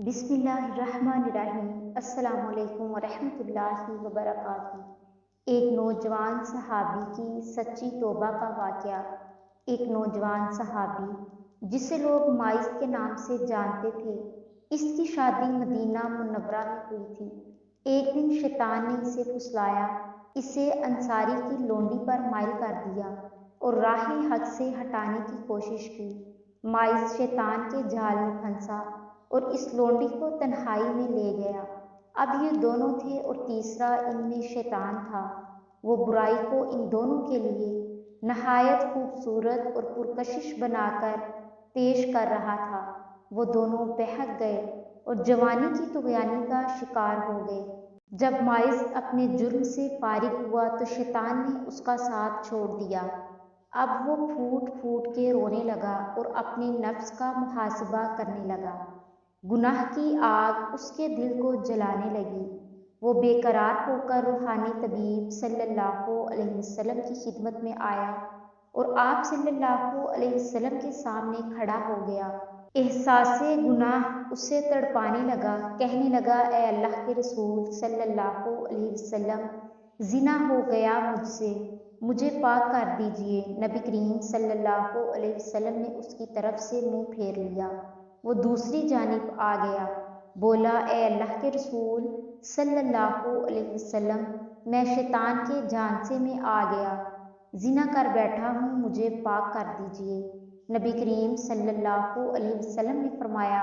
बिस्मिल्लाहिर्रहमानिर्रहीम। अस्सलाम वालेकुम वरहमतुल्लाहि वबरकातुहू। एक नौजवान सहाबी की सच्ची तौबा का वाक़या। एक नौजवान सहाबी जिसे लोग माइस के नाम से जानते थे, इसकी शादी मदीना मुनव्वरा में हुई थी। एक दिन शैतान ने इसे फुसलाया, इसे अंसारी की लोंडी पर माइल कर दिया और राह हक से हटाने की कोशिश की। माइस शैतान के जाल में फंसा और इस लोंडी को तन्हाई में ले गया। अब ये दोनों थे और तीसरा इनमें शैतान था। वो बुराई को इन दोनों के लिए नहायत खूबसूरत और पुरकशिश बनाकर पेश कर रहा था। वो दोनों बहक गए और जवानी की तुग़यानी का शिकार हो गए। जब माइस अपने जुर्म से फारिग हुआ तो शैतान ने उसका साथ छोड़ दिया। अब वो फूट फूट के रोने लगा और अपने नफ्स का मुहासिबा करने लगा। गुनाह की आग उसके दिल को जलाने लगी। वो बेकरार होकर रूहानी तबीब सल्लल्लाहु अलैहि वसल्लम की खिदमत में आया और आप सल्लल्लाहु अलैहि वसल्लम के सामने खड़ा हो गया। एहसासे गुनाह उसे तड़पाने लगा। कहने लगा, ए अल्लाह के रसूल सल्लल्लाहु अलैहि वसल्लम, जिना हो गया मुझसे, मुझे पाक कर दीजिए। नबी करीम सल्लल्लाहु अलैहि वसल्लम ने उसकी तरफ से मुंह फेर लिया। वो दूसरी जानिब आ गया, बोला, ए अल्लाह के रसूल सल्लल्लाहु अलैहि वसल्लम, मैं शैतान के झांसे में आ गया, जिना कर बैठा हूँ, मुझे पाक कर दीजिए। नबी करीम सल्लल्लाहु अलैहि वसल्लम ने फरमाया,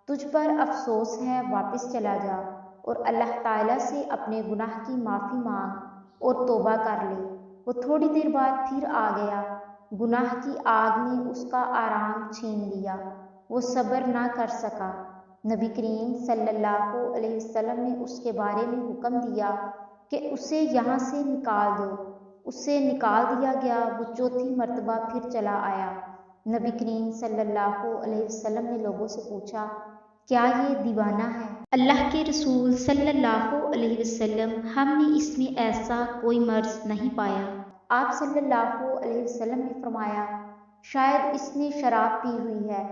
तुझ पर अफसोस है, वापस चला जा और अल्लाह ताला से अपने गुनाह की माफ़ी मांग और तौबा कर ले। वो थोड़ी देर बाद फिर आ गया। गुनाह की आग ने उसका आराम छीन लिया। वो सब्र ना कर सका। नबी करीम सल्लल्लाहु अलैहि वसल्लम ने उसके बारे में हुक्म दिया कि उसे यहाँ से निकाल दो। उसे निकाल दिया गया। वो चौथी मर्तबा फिर चला आया। नबी करीम सल्लल्लाहु अलैहि वसल्लम ने लोगों से पूछा, क्या ये दीवाना है? अल्लाह के रसूल सल्लल्लाहु अलैहि वसल्लम, हमने इसमें ऐसा कोई मर्ज नहीं पाया। आप सल्लल्लाहु अलैहि वसल्लम ने फरमाया, शायद इसने शराब पी हुई है,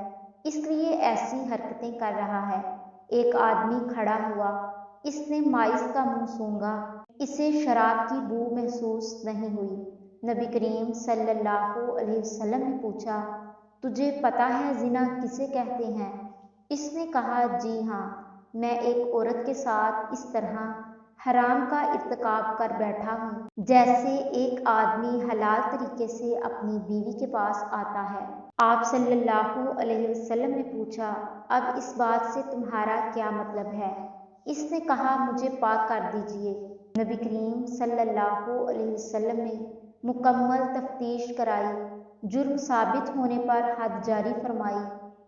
इसलिए ऐसी हरकतें कर रहा है। एक आदमी खड़ा हुआ, इसने माइस का मुंह सूंघा, इसे शराब की बू महसूस नहीं हुई। नबी करीम सल्लल्लाहु अलैहि वसल्लम ने पूछा, तुझे पता है जिना किसे कहते हैं? इसने कहा, जी हाँ, मैं एक औरत के साथ इस तरह हराम का इर्तिकाब कर बैठा हूँ जैसे एक आदमी हलाल तरीके से अपनी बीवी के पास आता है। आप सल्लल्लाहु अलैहि वसल्लम ने पूछा, अब इस बात से तुम्हारा क्या मतलब है? इसने कहा, मुझे पाक कर दीजिए। नबी करीम सल्लल्लाहु अलैहि वसल्लम ने मुकम्मल तफ्तीश कराई। जुर्म साबित होने पर हद जारी फरमाई।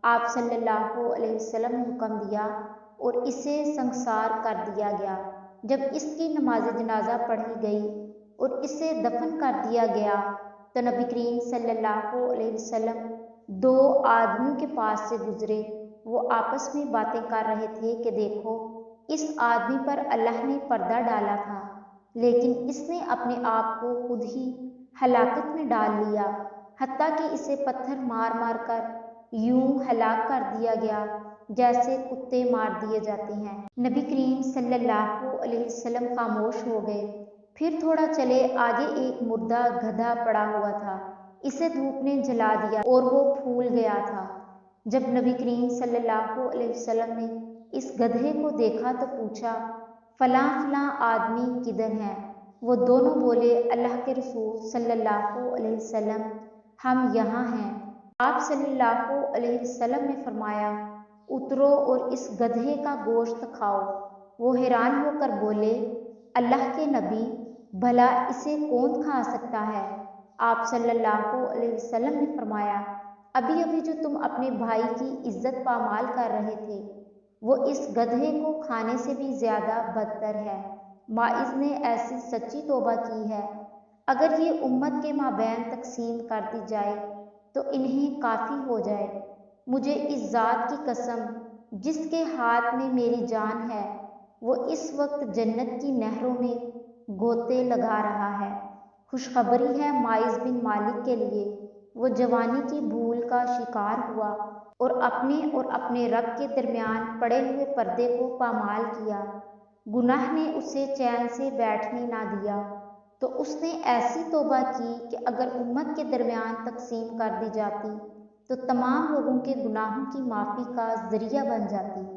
आप सल्लल्लाहु अलैहि वसल्लम ने हुक्म दिया और इसे संसार कर दिया गया। जब इसकी नमाज जनाजा पढ़ी गई और इसे दफन कर दिया गया तो नबी करीम सल्लल्लाहु अलैहि वसल्लम दो आदमियों के पास से गुजरे। वो आपस में बातें कर रहे थे कि देखो, इस आदमी पर अल्लाह ने पर्दा डाला था, लेकिन इसने अपने आप को खुद ही हलाकत में डाल लिया, हत्ता कि इसे पत्थर मार मार कर यूं हलाक कर दिया गया जैसे कुत्ते मार दिए जाते हैं। नबी करीम सल्लल्लाहु अलैहि वसल्लम खामोश हो गए। फिर थोड़ा चले आगे एक मुर्दा गधा पड़ा हुआ था। इसे धूप ने जला दिया और वो फूल गया था। जब नबी करीम सल्लल्लाहु अलैहि वसल्लम ने इस गधे को देखा तो पूछा, फलां फलां आदमी किधर हैं? वो दोनों बोले, अल्लाह के रसूल सल्लल्लाहु अलैहि वसल्लम, हम यहाँ हैं। आप सल्लल्लाहु अलैहि वसल्लम ने फरमाया, उतरो और इस गधे का गोश्त खाओ। वो हैरान होकर बोले, अल्लाह के नबी, भला इसे कौन खा सकता है? आप सल्लल्लाहु अलैहि वसल्लम ने फरमाया, अभी अभी जो तुम अपने भाई की इज्जत पामाल कर रहे थे, वो इस गधे को खाने से भी ज्यादा बदतर है। माइज ने ऐसी सच्ची तौबा की है, अगर ये उम्मत के माबैन तकसीम कर दी जाए तो इन्हें काफ़ी हो जाए। मुझे इस ज़ात की कसम जिसके हाथ में मेरी जान है, वो इस वक्त जन्नत की नहरों में गोते लगा रहा है। खुशखबरी है माइज बिन मालिक के लिए, वो जवानी की भूल का शिकार हुआ اور اپنے رب کے درمیان پڑے ہوئے پردے کو پامال کیا، گناہ نے اسے چین سے بیٹھنے نہ دیا، تو اس نے ایسی توبہ کی کہ اگر امت کے درمیان تقسیم کر دی جاتی تو تمام لوگوں کے گناہوں کی معافی کا ذریعہ بن جاتی۔